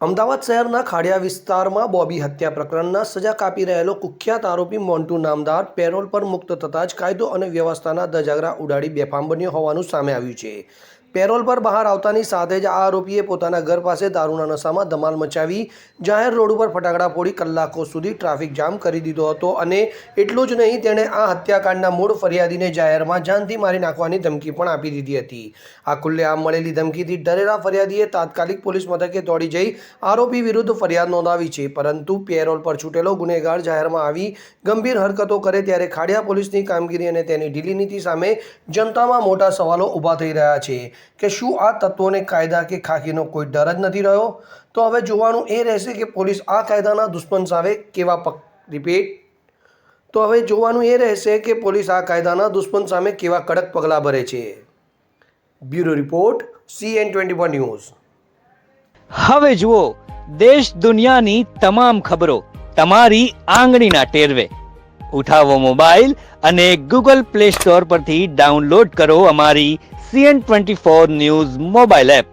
અમદાવાદ શહેરના ખાડિયા વિસ્તારમાં બોબી હત્યા પ્રકરણના સજા કાપી રહેલો કુખ્યાત આરોપી મોન્ટુ નામદાર પેરોલ પર મુક્ત થતાં જ કાયદો અને વ્યવસ્થાના ધજાગરા ઉડાડી બેફામ બન્યો હોવાનું સામે આવ્યું છે। પેરોલ પર બહાર આવતાની સાથે જ આ આરોપીએ પોતાના ઘર પાસે દારૂના નશામાં ધમાલ મચાવી જાહેર રોડ ઉપર ફટાકડા ફોડી કલાકો સુધી ટ્રાફિક જામ કરી દીધો હતો અને એટલું જ નહીં, તેણે આ હત્યાકાંડના મૂળ ફરિયાદીને જાહેરમાં જાનથી મારી નાખવાની ધમકી પણ આપી દીધી હતી। આ ખુલ્લેઆમ મળેલી ધમકીથી ડરેલા ફરિયાદીએ તાત્કાલિક પોલીસ મથકે દોડી જઈ આરોપી વિરુદ્ધ ફરિયાદ નોંધાવી છે, પરંતુ પેરોલ પર છૂટેલો ગુનેગાર જાહેરમાં આવી ગંભીર હરકતો કરે ત્યારે ખાડિયા પોલીસની કામગીરી અને તેની ઢીલી નીતિ સામે જનતામાં મોટા સવાલો ઊભા થઈ રહ્યા છે કે શું આ તત્વોને કાયદા કે ખાકીનો કોઈ ડર જ નથી રહ્યો? તો હવે જોવાનું એ રહેશે કે પોલીસ આ કાયદાના દુશ્મન સામે કેવા કડક પગલાં ભરે છે। Bureau report CN24 news. હવે જુઓ દેશ દુનિયાની તમામ ખબરો તમારી આંગળીના ટેરવે। ઉઠાવો મોબાઈલ અને ગૂગલ પ્લે સ્ટોર પરથી ડાઉનલોડ કરો અમારી CN24 ન્યૂઝ મોબાઈલ એપ।